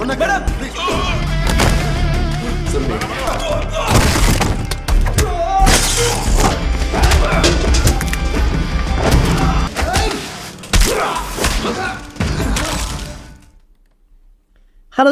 Halo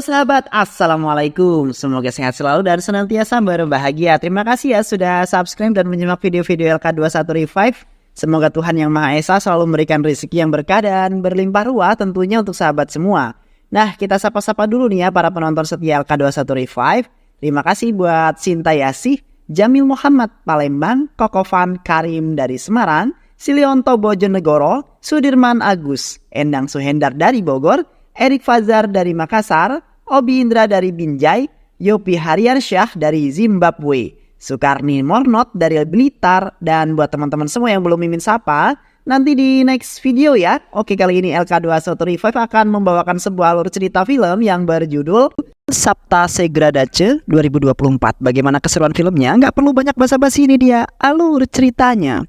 sahabat, Assalamualaikum. Semoga sehat selalu dan senantiasa berbahagia. Terima kasih ya sudah subscribe dan menyimak video-video LK21 Revive. Semoga Tuhan Yang Maha Esa selalu memberikan rezeki yang berkah dan berlimpah ruah tentunya untuk sahabat semua. Nah, kita sapa-sapa dulu nih ya para penonton setia LK21 Revive. Terima kasih buat Sinta Yasih, Jamil Muhammad Palembang, Kokofan Karim dari Semarang, Silionto Bojonegoro, Sudirman Agus, Endang Suhendar dari Bogor, Erik Fazar dari Makassar, Obi Indra dari Binjai, Yopi Hariarsyah dari Zimbabwe, Sukarni Mornot dari Blitar, dan buat teman-teman semua yang belum mimin sapa, nanti di next video ya. Oke, kali ini LK21 Revive akan membawakan sebuah alur cerita film yang berjudul Sapta Segradace 2024. Bagaimana keseruan filmnya? Nggak perlu banyak basa-basi, ini dia alur ceritanya.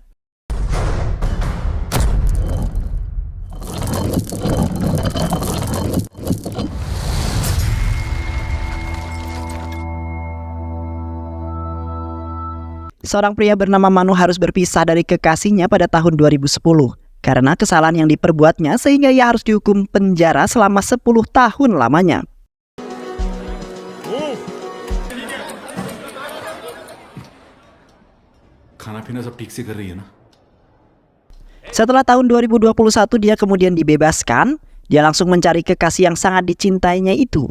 Seorang pria bernama Manu harus berpisah dari kekasihnya pada tahun 2010 karena kesalahan yang diperbuatnya sehingga ia harus dihukum penjara selama 10 tahun lamanya. Setelah tahun 2021 dia kemudian dibebaskan. Dia langsung mencari kekasih yang sangat dicintainya itu.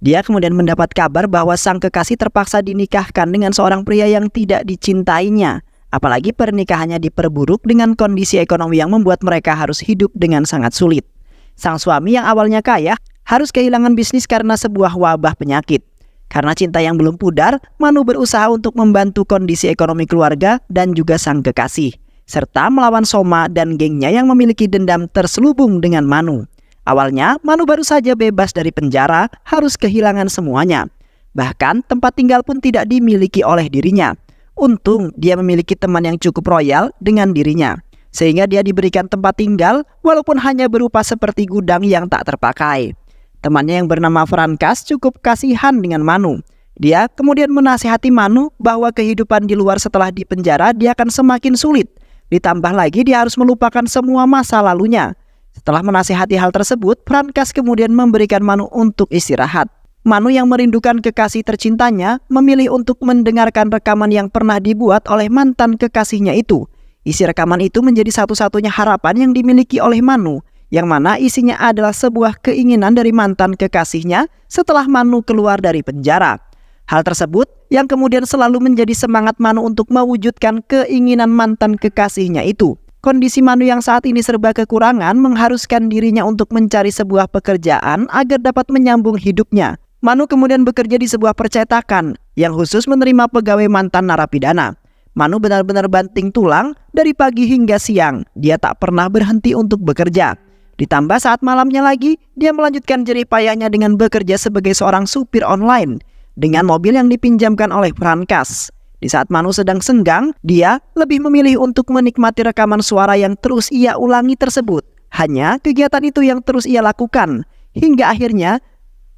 Dia kemudian mendapat kabar bahwa sang kekasih terpaksa dinikahkan dengan seorang pria yang tidak dicintainya. Apalagi pernikahannya diperburuk dengan kondisi ekonomi yang membuat mereka harus hidup dengan sangat sulit. Sang suami yang awalnya kaya harus kehilangan bisnis karena sebuah wabah penyakit. Karena cinta yang belum pudar, Manu berusaha untuk membantu kondisi ekonomi keluarga dan juga sang kekasih, serta melawan Soma dan gengnya yang memiliki dendam terselubung dengan Manu. Awalnya, Manu baru saja bebas dari penjara, harus kehilangan semuanya. Bahkan, tempat tinggal pun tidak dimiliki oleh dirinya. Untung, dia memiliki teman yang cukup royal dengan dirinya. Sehingga dia diberikan tempat tinggal, walaupun hanya berupa seperti gudang yang tak terpakai. Temannya yang bernama Frankas cukup kasihan dengan Manu. Dia kemudian menasihati Manu bahwa kehidupan di luar setelah di penjara dia akan semakin sulit. Ditambah lagi dia harus melupakan semua masa lalunya. Setelah menasihati hal tersebut, Frankas kemudian memberikan Manu untuk istirahat. Manu yang merindukan kekasih tercintanya memilih untuk mendengarkan rekaman yang pernah dibuat oleh mantan kekasihnya itu. Isi rekaman itu menjadi satu-satunya harapan yang dimiliki oleh Manu, yang mana isinya adalah sebuah keinginan dari mantan kekasihnya setelah Manu keluar dari penjara. Hal tersebut yang kemudian selalu menjadi semangat Manu untuk mewujudkan keinginan mantan kekasihnya itu. Kondisi Manu yang saat ini serba kekurangan mengharuskan dirinya untuk mencari sebuah pekerjaan agar dapat menyambung hidupnya. Manu kemudian bekerja di sebuah percetakan yang khusus menerima pegawai mantan narapidana. Manu benar-benar banting tulang dari pagi hingga siang. Dia tak pernah berhenti untuk bekerja. Ditambah saat malamnya lagi, dia melanjutkan jerih payahnya dengan bekerja sebagai seorang supir online dengan mobil yang dipinjamkan oleh Frankas. Di saat Manu sedang senggang, dia lebih memilih untuk menikmati rekaman suara yang terus ia ulangi tersebut. Hanya kegiatan itu yang terus ia lakukan. Hingga akhirnya,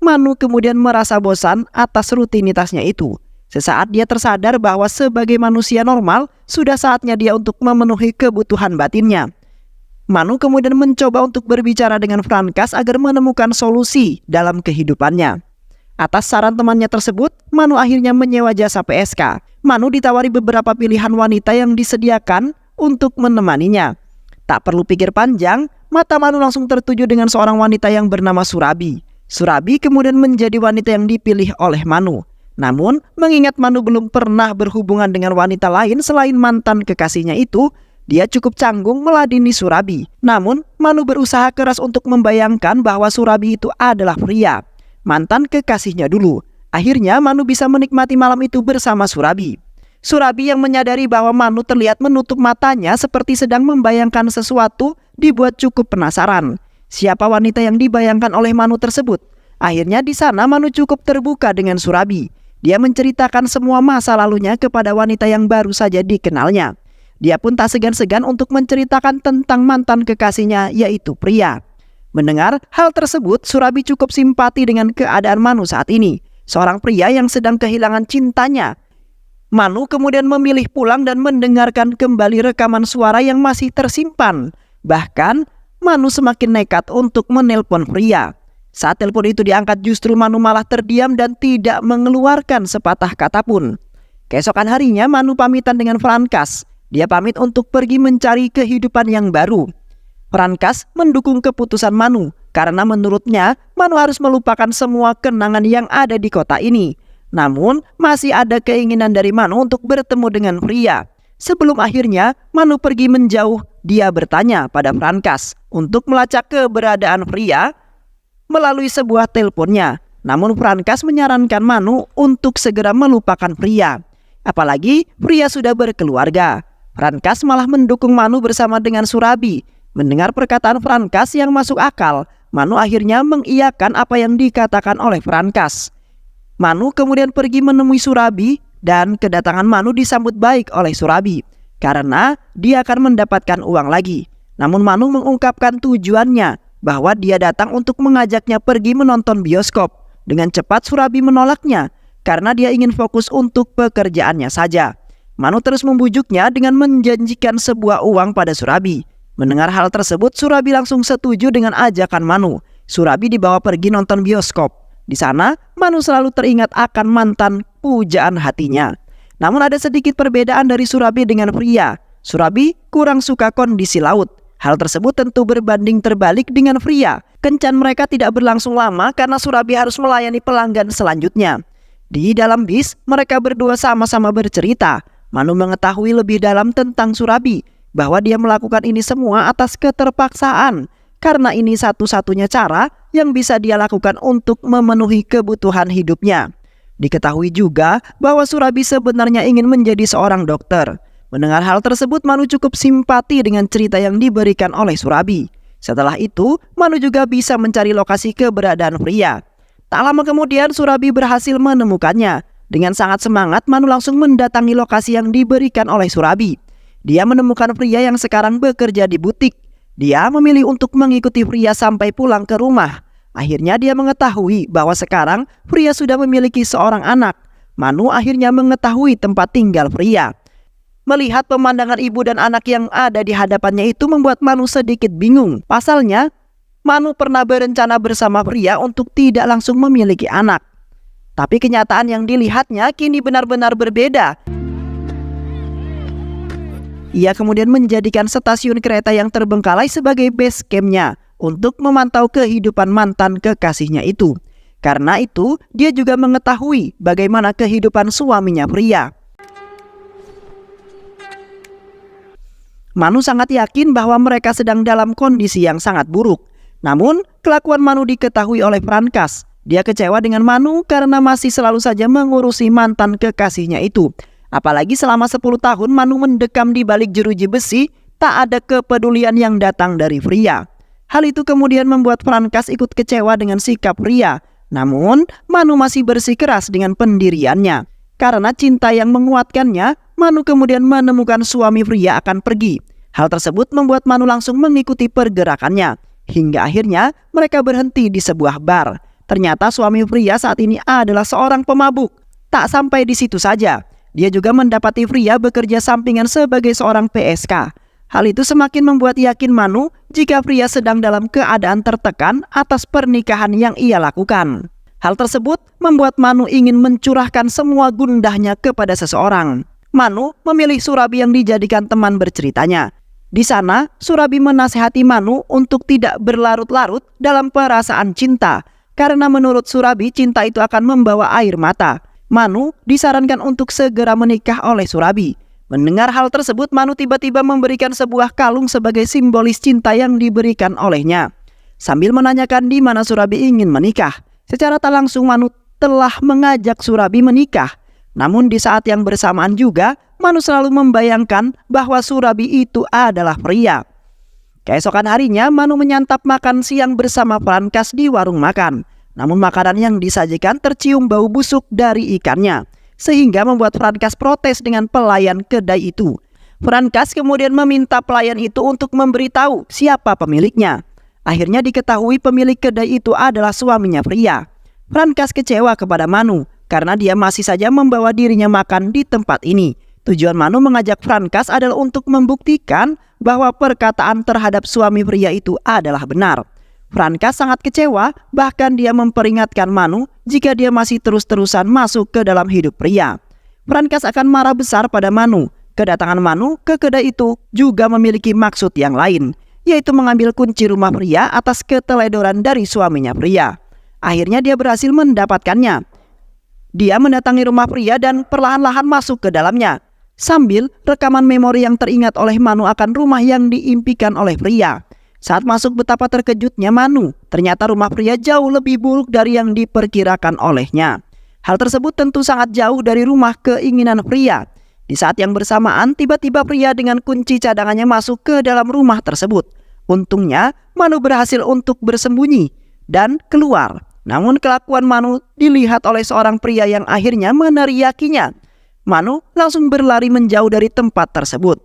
Manu kemudian merasa bosan atas rutinitasnya itu. Sesaat dia tersadar bahwa sebagai manusia normal, sudah saatnya dia untuk memenuhi kebutuhan batinnya. Manu kemudian mencoba untuk berbicara dengan Frankas agar menemukan solusi dalam kehidupannya. Atas saran temannya tersebut, Manu akhirnya menyewa jasa PSK. Manu ditawari beberapa pilihan wanita yang disediakan untuk menemaninya. Tak perlu pikir panjang, mata Manu langsung tertuju dengan seorang wanita yang bernama Surabi. Surabi kemudian menjadi wanita yang dipilih oleh Manu. Namun, mengingat Manu belum pernah berhubungan dengan wanita lain selain mantan kekasihnya itu, dia cukup canggung meladeni Surabi. Namun, Manu berusaha keras untuk membayangkan bahwa Surabi itu adalah pria, mantan kekasihnya dulu. Akhirnya Manu bisa menikmati malam itu bersama Surabi. Surabi yang menyadari bahwa Manu terlihat menutup matanya seperti sedang membayangkan sesuatu dibuat cukup penasaran. Siapa wanita yang dibayangkan oleh Manu tersebut? Akhirnya di sana Manu cukup terbuka dengan Surabi. Dia menceritakan semua masa lalunya kepada wanita yang baru saja dikenalnya. Dia pun tak segan-segan untuk menceritakan tentang mantan kekasihnya yaitu pria. Mendengar hal tersebut, Surabhi cukup simpati dengan keadaan Manu saat ini, seorang pria yang sedang kehilangan cintanya. Manu kemudian memilih pulang dan mendengarkan kembali rekaman suara yang masih tersimpan. Bahkan, Manu semakin nekat untuk menelpon Pria. Saat telepon itu diangkat, justru Manu malah terdiam dan tidak mengeluarkan sepatah kata pun. Keesokan harinya, Manu pamitan dengan Frankas. Dia pamit untuk pergi mencari kehidupan yang baru. Frankas mendukung keputusan Manu karena menurutnya Manu harus melupakan semua kenangan yang ada di kota ini. Namun masih ada keinginan dari Manu untuk bertemu dengan Pria. Sebelum akhirnya Manu pergi menjauh, dia bertanya pada Frankas untuk melacak keberadaan Pria melalui sebuah teleponnya. Namun Frankas menyarankan Manu untuk segera melupakan Pria. Apalagi Pria sudah berkeluarga. Frankas malah mendukung Manu bersama dengan Surabhi. Mendengar perkataan Frankas yang masuk akal, Manu akhirnya mengiyakan apa yang dikatakan oleh Frankas. Manu kemudian pergi menemui Surabhi dan kedatangan Manu disambut baik oleh Surabhi karena dia akan mendapatkan uang lagi. Namun Manu mengungkapkan tujuannya bahwa dia datang untuk mengajaknya pergi menonton bioskop. Dengan cepat Surabhi menolaknya karena dia ingin fokus untuk pekerjaannya saja. Manu terus membujuknya dengan menjanjikan sebuah uang pada Surabhi. Mendengar hal tersebut, Surabhi langsung setuju dengan ajakan Manu. Surabhi dibawa pergi nonton bioskop. Di sana, Manu selalu teringat akan mantan pujaan hatinya. Namun ada sedikit perbedaan dari Surabhi dengan Pria. Surabhi kurang suka kondisi laut. Hal tersebut tentu berbanding terbalik dengan Pria. Kencan mereka tidak berlangsung lama karena Surabhi harus melayani pelanggan selanjutnya. Di dalam bis, mereka berdua sama-sama bercerita. Manu mengetahui lebih dalam tentang Surabhi, bahwa dia melakukan ini semua atas keterpaksaan. Karena ini satu-satunya cara yang bisa dia lakukan untuk memenuhi kebutuhan hidupnya. Diketahui juga bahwa Surabhi sebenarnya ingin menjadi seorang dokter. Mendengar hal tersebut, Manu cukup simpati dengan cerita yang diberikan oleh Surabhi. Setelah itu, Manu juga bisa mencari lokasi keberadaan Pria. Tak lama kemudian, Surabhi berhasil menemukannya. Dengan sangat semangat, Manu langsung mendatangi lokasi yang diberikan oleh Surabhi. Dia menemukan Pria yang sekarang bekerja di butik. Dia memilih untuk mengikuti Pria sampai pulang ke rumah. Akhirnya dia mengetahui bahwa sekarang Pria sudah memiliki seorang anak. Manu akhirnya mengetahui tempat tinggal Pria. Melihat pemandangan ibu dan anak yang ada di hadapannya itu membuat Manu sedikit bingung. Pasalnya, Manu pernah berencana bersama Pria untuk tidak langsung memiliki anak. Tapi kenyataan yang dilihatnya kini benar-benar berbeda. Ia kemudian menjadikan stasiun kereta yang terbengkalai sebagai base camp-nya untuk memantau kehidupan mantan kekasihnya itu. Karena itu, dia juga mengetahui bagaimana kehidupan suaminya Pria. Manu sangat yakin bahwa mereka sedang dalam kondisi yang sangat buruk. Namun, kelakuan Manu diketahui oleh Frankas. Dia kecewa dengan Manu karena masih selalu saja mengurusi mantan kekasihnya itu. Apalagi selama 10 tahun Manu mendekam di balik jeruji besi, tak ada kepedulian yang datang dari Pria. Hal itu kemudian membuat Frankas ikut kecewa dengan sikap Pria. Namun, Manu masih bersikeras dengan pendiriannya. Karena cinta yang menguatkannya, Manu kemudian menemukan suami Pria akan pergi. Hal tersebut membuat Manu langsung mengikuti pergerakannya. Hingga akhirnya mereka berhenti di sebuah bar. Ternyata suami Pria saat ini adalah seorang pemabuk. Tak sampai di situ saja, dia juga mendapati Pria bekerja sampingan sebagai seorang PSK. Hal itu semakin membuat yakin Manu jika Pria sedang dalam keadaan tertekan atas pernikahan yang ia lakukan. Hal tersebut membuat Manu ingin mencurahkan semua gundahnya kepada seseorang. Manu memilih Surabhi yang dijadikan teman berceritanya. Di sana, Surabhi menasihati Manu untuk tidak berlarut-larut dalam perasaan cinta. Karena menurut Surabhi, cinta itu akan membawa air mata. Manu disarankan untuk segera menikah oleh Surabhi. Mendengar hal tersebut, Manu tiba-tiba memberikan sebuah kalung sebagai simbolis cinta yang diberikan olehnya. Sambil menanyakan di mana Surabhi ingin menikah. Secara tak langsung Manu telah mengajak Surabhi menikah. Namun di saat yang bersamaan juga, Manu selalu membayangkan bahwa Surabhi itu adalah Pria. Keesokan harinya, Manu menyantap makan siang bersama Frankas di warung makan. Namun makanan yang disajikan tercium bau busuk dari ikannya, sehingga membuat Frankas protes dengan pelayan kedai itu. Frankas kemudian meminta pelayan itu untuk memberitahu siapa pemiliknya. Akhirnya diketahui pemilik kedai itu adalah suaminya pria. Frankas kecewa kepada Manu karena dia masih saja membawa dirinya makan di tempat ini. Tujuan Manu mengajak Frankas adalah untuk membuktikan bahwa perkataan terhadap suami pria itu adalah benar. Frankas sangat kecewa, bahkan dia memperingatkan Manu jika dia masih terus-terusan masuk ke dalam hidup pria. Frankas akan marah besar pada Manu. Kedatangan Manu ke kedai itu juga memiliki maksud yang lain, yaitu mengambil kunci rumah pria atas keteledoran dari suaminya pria. Akhirnya dia berhasil mendapatkannya. Dia mendatangi rumah pria dan perlahan-lahan masuk ke dalamnya, sambil rekaman memori yang teringat oleh Manu akan rumah yang diimpikan oleh pria. Saat masuk betapa terkejutnya Manu, ternyata rumah pria jauh lebih buruk dari yang diperkirakan olehnya. Hal tersebut tentu sangat jauh dari rumah keinginan pria. Di saat yang bersamaan, tiba-tiba pria dengan kunci cadangannya masuk ke dalam rumah tersebut. Untungnya, Manu berhasil untuk bersembunyi dan keluar. Namun kelakuan Manu dilihat oleh seorang pria yang akhirnya meneriakinya. Manu langsung berlari menjauh dari tempat tersebut.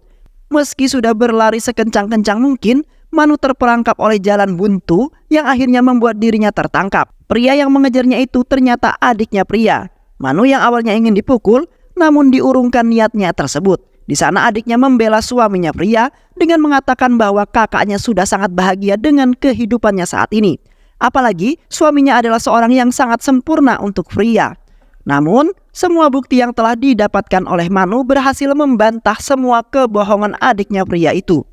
Meski sudah berlari sekencang-kencang mungkin, Manu terperangkap oleh jalan buntu yang akhirnya membuat dirinya tertangkap. Pria yang mengejarnya itu ternyata adiknya pria. Manu yang awalnya ingin dipukul, namun diurungkan niatnya tersebut. Di sana adiknya membela suaminya pria dengan mengatakan bahwa kakaknya sudah sangat bahagia dengan kehidupannya saat ini. Apalagi suaminya adalah seorang yang sangat sempurna untuk pria. Namun, semua bukti yang telah didapatkan oleh Manu berhasil membantah semua kebohongan adiknya pria itu.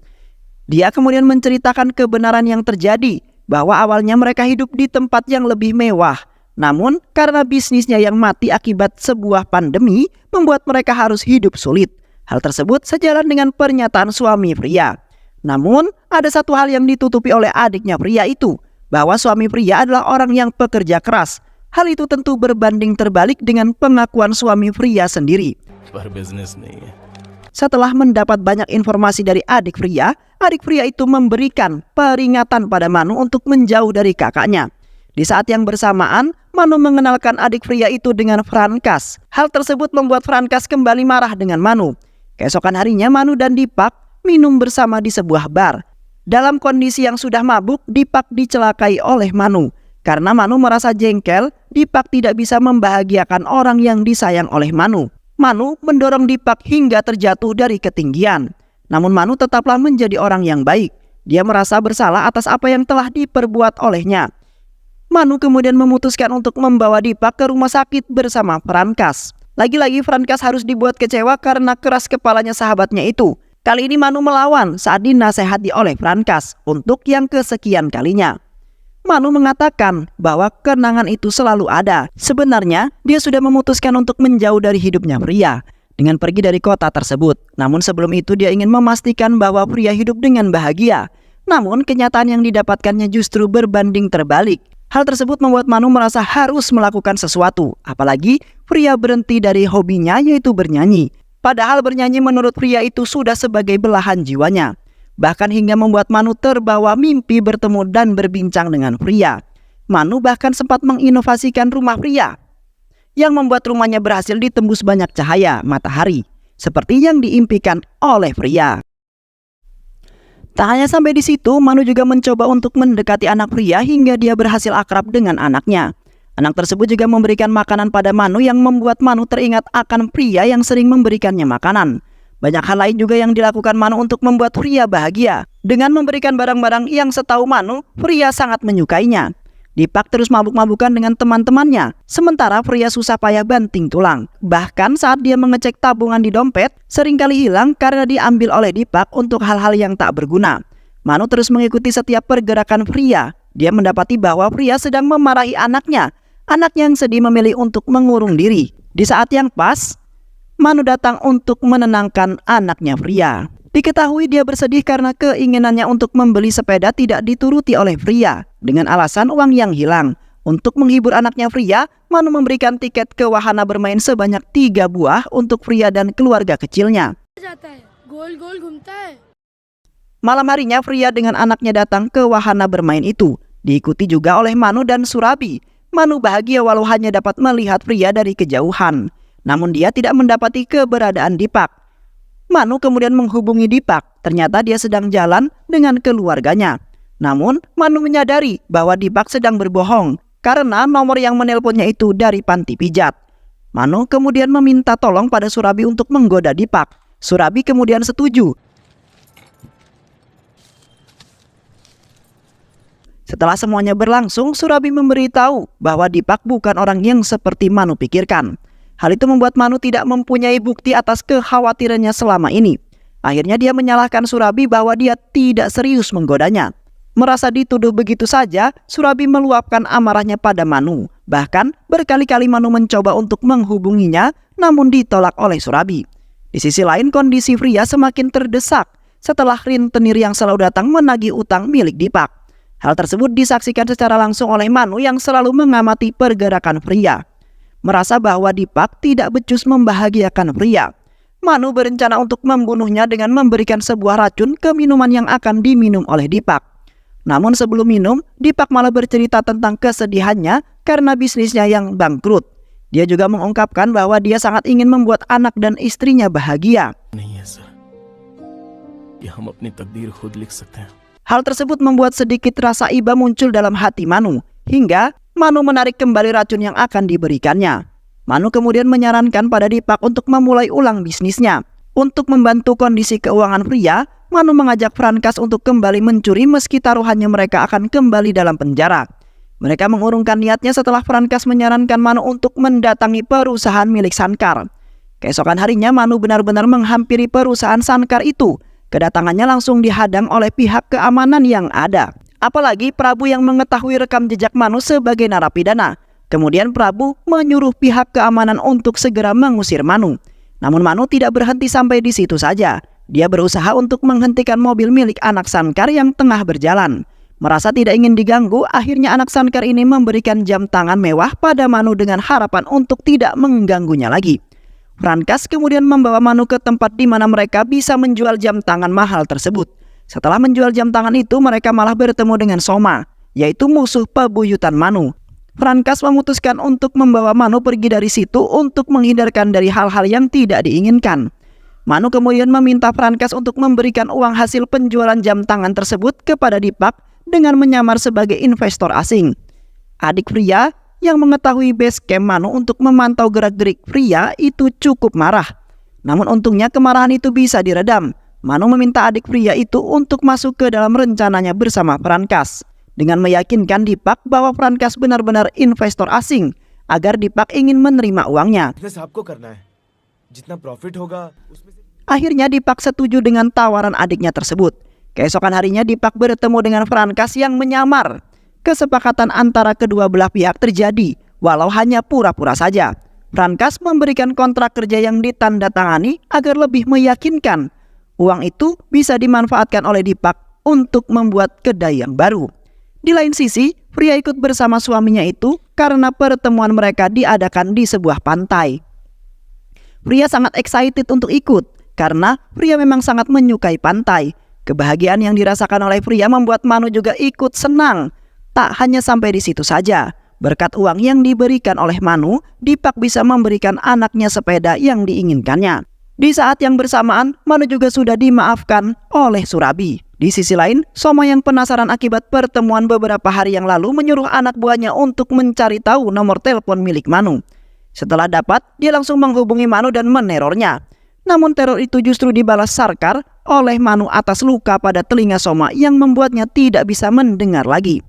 Dia kemudian menceritakan kebenaran yang terjadi, bahwa awalnya mereka hidup di tempat yang lebih mewah. Namun, karena bisnisnya yang mati akibat sebuah pandemi, membuat mereka harus hidup sulit. Hal tersebut sejalan dengan pernyataan suami pria. Namun, ada satu hal yang ditutupi oleh adiknya pria itu, bahwa suami pria adalah orang yang pekerja keras. Hal itu tentu berbanding terbalik dengan pengakuan suami pria sendiri. Setelah mendapat banyak informasi dari adik pria itu memberikan peringatan pada Manu untuk menjauh dari kakaknya. Di saat yang bersamaan, Manu mengenalkan adik pria itu dengan Frankas. Hal tersebut membuat Frankas kembali marah dengan Manu. Keesokan harinya Manu dan Dipak minum bersama di sebuah bar. Dalam kondisi yang sudah mabuk, Dipak dicelakai oleh Manu. Karena Manu merasa jengkel, Dipak tidak bisa membahagiakan orang yang disayang oleh Manu. Manu mendorong Dipak hingga terjatuh dari ketinggian. Namun Manu tetaplah menjadi orang yang baik. Dia merasa bersalah atas apa yang telah diperbuat olehnya. Manu kemudian memutuskan untuk membawa Dipak ke rumah sakit bersama Frankas. Lagi-lagi Frankas harus dibuat kecewa karena keras kepalanya sahabatnya itu. Kali ini Manu melawan saat dinasehati oleh Frankas untuk yang kesekian kalinya. Manu mengatakan bahwa kenangan itu selalu ada. Sebenarnya, dia sudah memutuskan untuk menjauh dari hidupnya pria dengan pergi dari kota tersebut. Namun sebelum itu dia ingin memastikan bahwa pria hidup dengan bahagia. Namun kenyataan yang didapatkannya justru berbanding terbalik. Hal tersebut membuat Manu merasa harus melakukan sesuatu. Apalagi pria berhenti dari hobinya yaitu bernyanyi. Padahal bernyanyi menurut pria itu sudah sebagai belahan jiwanya. Bahkan hingga membuat Manu terbawa mimpi bertemu dan berbincang dengan pria. Manu bahkan sempat menginovasikan rumah pria yang membuat rumahnya berhasil ditembus banyak cahaya matahari, seperti yang diimpikan oleh pria. Tak hanya sampai di situ, Manu juga mencoba untuk mendekati anak pria hingga dia berhasil akrab dengan anaknya. Anak tersebut juga memberikan makanan pada Manu yang membuat Manu teringat akan pria yang sering memberikannya makanan. Banyak hal lain juga yang dilakukan Manu untuk membuat pria bahagia. Dengan memberikan barang-barang yang setahu Manu, pria sangat menyukainya. Dipak terus mabuk-mabukan dengan teman-temannya, sementara pria susah payah banting tulang. Bahkan saat dia mengecek tabungan di dompet, seringkali hilang karena diambil oleh Dipak untuk hal-hal yang tak berguna. Manu terus mengikuti setiap pergerakan pria. Dia mendapati bahwa pria sedang memarahi anaknya. Anaknya yang sedih memilih untuk mengurung diri. Di saat yang pas, Manu datang untuk menenangkan anaknya pria. Diketahui dia bersedih karena keinginannya untuk membeli sepeda tidak dituruti oleh pria dengan alasan uang yang hilang. Untuk menghibur anaknya pria, Manu memberikan tiket ke wahana bermain sebanyak 3 buah untuk pria dan keluarga kecilnya. Malam harinya pria dengan anaknya datang ke wahana bermain itu. Diikuti juga oleh Manu dan Surabi. Manu bahagia walau hanya dapat melihat pria dari kejauhan. Namun dia tidak mendapati keberadaan Dipak. Manu kemudian menghubungi Dipak. Ternyata dia sedang jalan dengan keluarganya. Namun, Manu menyadari bahwa Dipak sedang berbohong karena nomor yang menelponnya itu dari panti pijat. Manu kemudian meminta tolong pada Surabhi untuk menggoda Dipak. Surabhi kemudian setuju. Setelah semuanya berlangsung, Surabhi memberitahu bahwa Dipak bukan orang yang seperti Manu pikirkan. Hal itu membuat Manu tidak mempunyai bukti atas kekhawatirannya selama ini. Akhirnya dia menyalahkan Surabhi bahwa dia tidak serius menggodanya. Merasa dituduh begitu saja, Surabhi meluapkan amarahnya pada Manu. Bahkan berkali-kali Manu mencoba untuk menghubunginya, namun ditolak oleh Surabhi. Di sisi lain, kondisi Pria semakin terdesak setelah rentenir yang selalu datang menagih utang milik Dipak. Hal tersebut disaksikan secara langsung oleh Manu yang selalu mengamati pergerakan Pria. Merasa bahwa Dipak tidak becus membahagiakan Pria, Manu berencana untuk membunuhnya dengan memberikan sebuah racun ke minuman yang akan diminum oleh Dipak. Namun sebelum minum, Dipak malah bercerita tentang kesedihannya karena bisnisnya yang bangkrut. Dia juga mengungkapkan bahwa dia sangat ingin membuat anak dan istrinya bahagia. Hal tersebut membuat sedikit rasa iba muncul dalam hati Manu, hingga Manu menarik kembali racun yang akan diberikannya. Manu kemudian menyarankan pada Dipak untuk memulai ulang bisnisnya. Untuk membantu kondisi keuangan Pria, Manu mengajak Frankas untuk kembali mencuri meski taruhannya mereka akan kembali dalam penjara. Mereka mengurungkan niatnya setelah Frankas menyarankan Manu untuk mendatangi perusahaan milik Sankar. Keesokan harinya Manu benar-benar menghampiri perusahaan Sankar itu. Kedatangannya langsung dihadang oleh pihak keamanan yang ada. Apalagi Prabu yang mengetahui rekam jejak Manu sebagai narapidana. Kemudian Prabu menyuruh pihak keamanan untuk segera mengusir Manu. Namun Manu tidak berhenti sampai di situ saja. Dia berusaha untuk menghentikan mobil milik anak Sankar yang tengah berjalan. Merasa tidak ingin diganggu, akhirnya anak Sankar ini memberikan jam tangan mewah pada Manu dengan harapan untuk tidak mengganggunya lagi. Frankas kemudian membawa Manu ke tempat di mana mereka bisa menjual jam tangan mahal tersebut. Setelah menjual jam tangan itu, mereka malah bertemu dengan Soma, yaitu musuh pebuyutan Manu. Frankas memutuskan untuk membawa Manu pergi dari situ untuk menghindarkan dari hal-hal yang tidak diinginkan. Manu kemudian meminta Frankas untuk memberikan uang hasil penjualan jam tangan tersebut kepada Dipak dengan menyamar sebagai investor asing. Adik Pria yang mengetahui base camp Manu untuk memantau gerak-gerik Pria itu cukup marah. Namun untungnya kemarahan itu bisa diredam. Manu meminta adik Pria itu untuk masuk ke dalam rencananya bersama Frankas, dengan meyakinkan Dipak bahwa Frankas benar-benar investor asing agar Dipak ingin menerima uangnya. Akhirnya Dipak setuju dengan tawaran adiknya tersebut. Keesokan harinya Dipak bertemu dengan Frankas yang menyamar. Kesepakatan antara kedua belah pihak terjadi, walau hanya pura-pura saja. Frankas memberikan kontrak kerja yang ditandatangani agar lebih meyakinkan. Uang itu bisa dimanfaatkan oleh Dipak untuk membuat kedai yang baru. Di lain sisi, Pria ikut bersama suaminya itu karena pertemuan mereka diadakan di sebuah pantai. Pria sangat excited untuk ikut karena Pria memang sangat menyukai pantai. Kebahagiaan yang dirasakan oleh Pria membuat Manu juga ikut senang. Tak hanya sampai di situ saja. Berkat uang yang diberikan oleh Manu, Dipak bisa memberikan anaknya sepeda yang diinginkannya. Di saat yang bersamaan, Manu juga sudah dimaafkan oleh Surabhi. Di sisi lain, Soma yang penasaran akibat pertemuan beberapa hari yang lalu menyuruh anak buahnya untuk mencari tahu nomor telepon milik Manu. Setelah dapat, dia langsung menghubungi Manu dan menerornya. Namun teror itu justru dibalas Sarkar oleh Manu atas luka pada telinga Soma yang membuatnya tidak bisa mendengar lagi.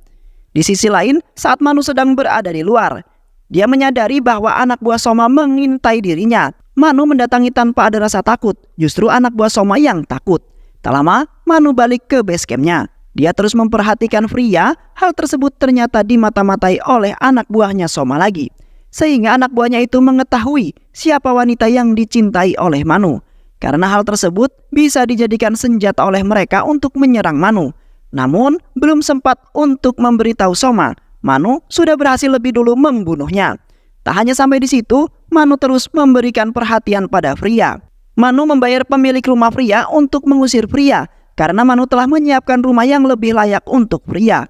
Di sisi lain, saat Manu sedang berada di luar, dia menyadari bahwa anak buah Soma mengintai dirinya. Manu mendatangi tanpa ada rasa takut, justru anak buah Soma yang takut. Tak lama, Manu balik ke base campnya. Dia terus memperhatikan Pria, hal tersebut ternyata dimata-matai oleh anak buahnya Soma lagi. Sehingga anak buahnya itu mengetahui siapa wanita yang dicintai oleh Manu. Karena hal tersebut bisa dijadikan senjata oleh mereka untuk menyerang Manu. Namun, belum sempat untuk memberitahu Soma, Manu sudah berhasil lebih dulu membunuhnya. Tak hanya sampai di situ, Manu terus memberikan perhatian pada Pria. Manu membayar pemilik rumah Pria untuk mengusir Pria, karena Manu telah menyiapkan rumah yang lebih layak untuk Pria.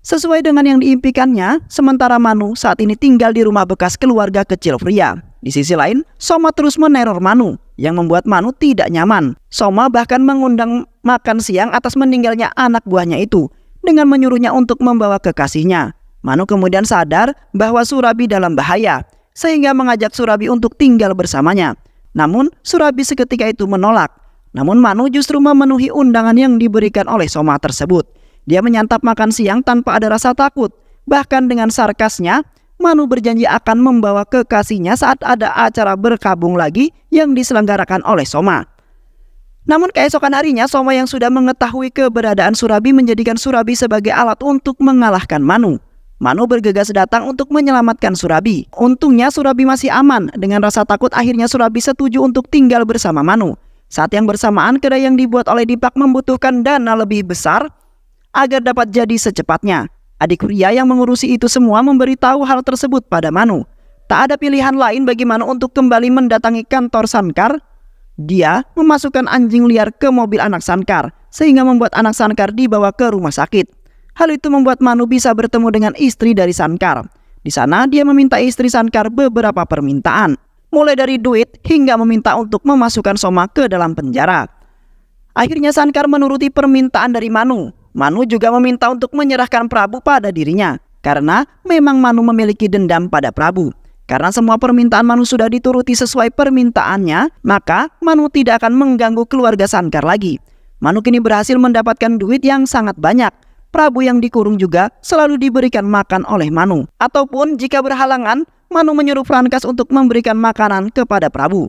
Sesuai dengan yang diimpikannya, sementara Manu saat ini tinggal di rumah bekas keluarga kecil Pria. Di sisi lain, Soma terus meneror Manu, yang membuat Manu tidak nyaman. Soma bahkan mengundang makan siang atas meninggalnya anak buahnya itu. dengan menyuruhnya untuk membawa kekasihnya. Manu kemudian sadar bahwa Surabhi dalam bahaya, sehingga mengajak Surabhi untuk tinggal bersamanya. Namun Surabhi seketika itu menolak. Namun Manu justru memenuhi undangan yang diberikan oleh Soma tersebut. Dia menyantap makan siang tanpa ada rasa takut. Bahkan dengan sarkasnya, Manu berjanji akan membawa kekasihnya saat ada acara berkabung lagi yang diselenggarakan oleh Soma. Namun keesokan harinya, Soma yang sudah mengetahui keberadaan Surabhi menjadikan Surabhi sebagai alat untuk mengalahkan Manu. Manu bergegas datang untuk menyelamatkan Surabhi. Untungnya Surabhi masih aman. Dengan rasa takut akhirnya Surabhi setuju untuk tinggal bersama Manu. Saat yang bersamaan, kedai yang dibuat oleh Dipak membutuhkan dana lebih besar agar dapat jadi secepatnya. Adik pria yang mengurusi itu semua memberitahu hal tersebut pada Manu. Tak ada pilihan lain bagi Manu untuk kembali mendatangi kantor Sankar. Dia memasukkan anjing liar ke mobil anak Sankar, sehingga membuat anak Sankar dibawa ke rumah sakit. Hal itu membuat Manu bisa bertemu dengan istri dari Sankar. Di sana dia meminta istri Sankar beberapa permintaan, mulai dari duit hingga meminta untuk memasukkan Soma ke dalam penjara. Akhirnya Sankar menuruti permintaan dari Manu. Manu juga meminta untuk menyerahkan Prabu pada dirinya, karena memang Manu memiliki dendam pada Prabu. Karena semua permintaan Manu sudah dituruti sesuai permintaannya, maka Manu tidak akan mengganggu keluarga Sankar lagi. Manu kini berhasil mendapatkan duit yang sangat banyak. Prabu yang dikurung juga selalu diberikan makan oleh Manu. Ataupun jika berhalangan, Manu menyuruh Frankas untuk memberikan makanan kepada Prabu.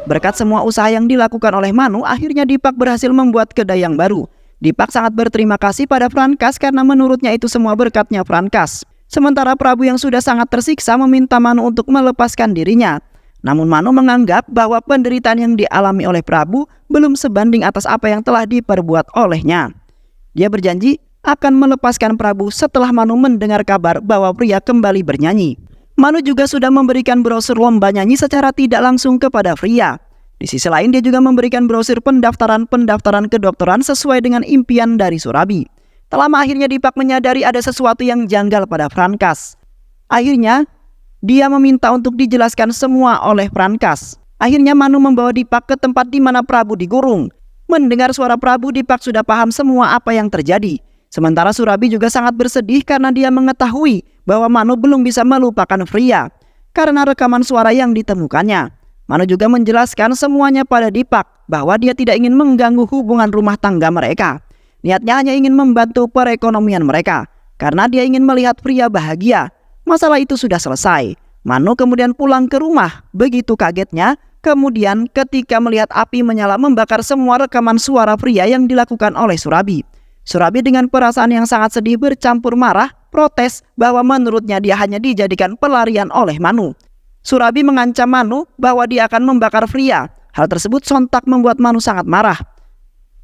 Berkat semua usaha yang dilakukan oleh Manu, akhirnya Dipak berhasil membuat kedai yang baru. Dipak sangat berterima kasih pada Frankas karena menurutnya itu semua berkatnya Frankas. Sementara Prabu yang sudah sangat tersiksa meminta Manu untuk melepaskan dirinya. Namun Manu menganggap bahwa penderitaan yang dialami oleh Prabu belum sebanding atas apa yang telah diperbuat olehnya. Dia berjanji akan melepaskan Prabu setelah Manu mendengar kabar bahwa pria kembali bernyanyi. Manu juga sudah memberikan brosur lomba nyanyi secara tidak langsung kepada pria. Di sisi lain dia juga memberikan brosur pendaftaran kedokteran sesuai dengan impian dari Surabhi. Tak lama akhirnya Dipak menyadari ada sesuatu yang janggal pada Frankas. Akhirnya dia meminta untuk dijelaskan semua oleh Frankas. Akhirnya Manu membawa Dipak ke tempat di mana Prabu dikurung. Mendengar suara Prabu, Dipak sudah paham semua apa yang terjadi. Sementara Surabhi juga sangat bersedih karena dia mengetahui bahwa Manu belum bisa melupakan Pria karena rekaman suara yang ditemukannya. Manu juga menjelaskan semuanya pada Dipak bahwa dia tidak ingin mengganggu hubungan rumah tangga mereka. Niatnya hanya ingin membantu perekonomian mereka karena dia ingin melihat Pria bahagia. Masalah itu sudah selesai. Manu kemudian pulang ke rumah. Begitu kagetnya, kemudian ketika melihat api menyala membakar semua rekaman suara Pria yang dilakukan oleh Surabhi. Surabhi dengan perasaan yang sangat sedih bercampur marah, protes bahwa menurutnya dia hanya dijadikan pelarian oleh Manu. Surabhi mengancam Manu bahwa dia akan membakar Pria. Hal tersebut sontak membuat Manu sangat marah.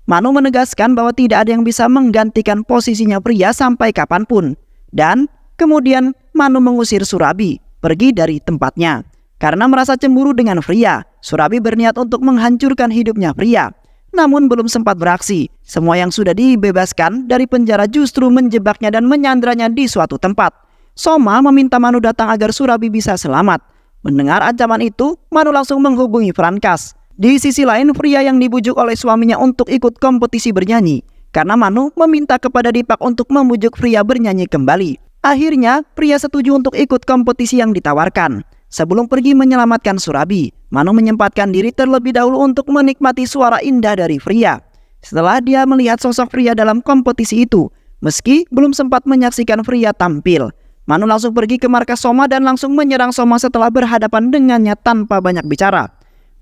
Manu menegaskan bahwa tidak ada yang bisa menggantikan posisinya Pria sampai kapanpun. Dan kemudian Manu mengusir Surabhi pergi dari tempatnya. Karena merasa cemburu dengan Pria, Surabhi berniat untuk menghancurkan hidupnya Pria. Namun belum sempat beraksi. Semua yang sudah dibebaskan dari penjara justru menjebaknya dan menyandranya di suatu tempat. Soma meminta Manu datang agar Surabhi bisa selamat. Mendengar ancaman itu, Manu langsung menghubungi Frankas. Di sisi lain, Pria yang dibujuk oleh suaminya untuk ikut kompetisi bernyanyi. Karena Manu meminta kepada Dipak untuk membujuk Pria bernyanyi kembali. Akhirnya, Pria setuju untuk ikut kompetisi yang ditawarkan. Sebelum pergi menyelamatkan Surabhi, Manu menyempatkan diri terlebih dahulu untuk menikmati suara indah dari Pria. Setelah dia melihat sosok Pria dalam kompetisi itu, meski belum sempat menyaksikan Pria tampil, Manu langsung pergi ke markas Soma dan langsung menyerang Soma setelah berhadapan dengannya tanpa banyak bicara.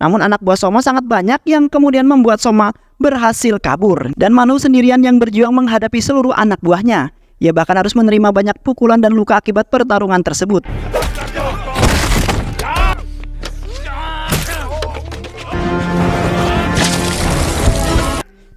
Namun anak buah Soma sangat banyak yang kemudian membuat Soma berhasil kabur. Dan Manu sendirian yang berjuang menghadapi seluruh anak buahnya. Ia bahkan harus menerima banyak pukulan dan luka akibat pertarungan tersebut.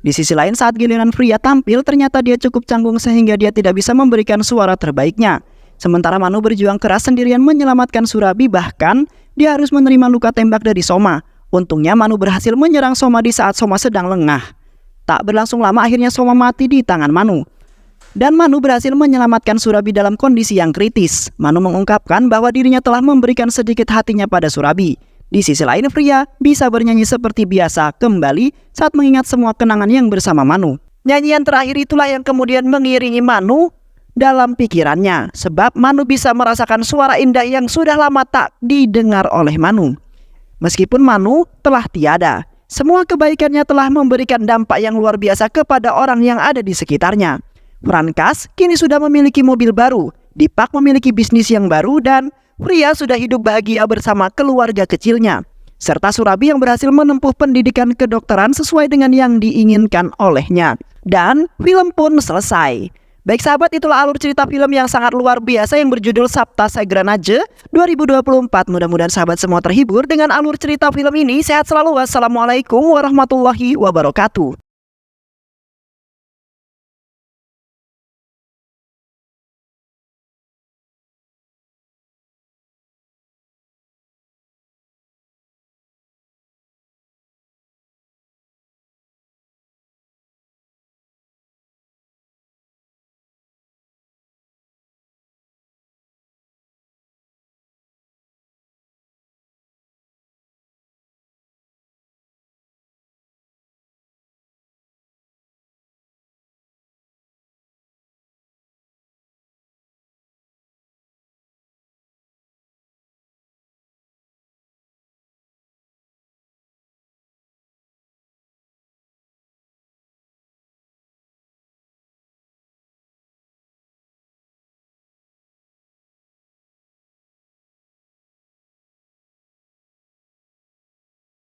Di sisi lain saat giliran Pria tampil, ternyata dia cukup canggung sehingga dia tidak bisa memberikan suara terbaiknya. Sementara Manu berjuang keras sendirian menyelamatkan Surabhi, bahkan dia harus menerima luka tembak dari Soma. Untungnya Manu berhasil menyerang Soma di saat Soma sedang lengah. Tak berlangsung lama akhirnya Soma mati di tangan Manu. Dan Manu berhasil menyelamatkan Surabhi dalam kondisi yang kritis. Manu mengungkapkan bahwa dirinya telah memberikan sedikit hatinya pada Surabhi. Di sisi lain Pria bisa bernyanyi seperti biasa kembali saat mengingat semua kenangan yang bersama Manu. Nyanyian terakhir itulah yang kemudian mengiringi Manu dalam pikirannya, sebab Manu bisa merasakan suara indah yang sudah lama tak didengar oleh Manu. Meskipun Manu telah tiada, semua kebaikannya telah memberikan dampak yang luar biasa kepada orang yang ada di sekitarnya. Frankas kini sudah memiliki mobil baru, Dipak memiliki bisnis yang baru, dan Pria sudah hidup bahagia bersama keluarga kecilnya, serta Surabi yang berhasil menempuh pendidikan kedokteran sesuai dengan yang diinginkan olehnya. Dan film pun selesai. Baik sahabat, itulah alur cerita film yang sangat luar biasa yang berjudul Sapta Sagranaja 2024. Mudah-mudahan sahabat semua terhibur dengan alur cerita film ini. Sehat selalu. Wassalamualaikum warahmatullahi wabarakatuh.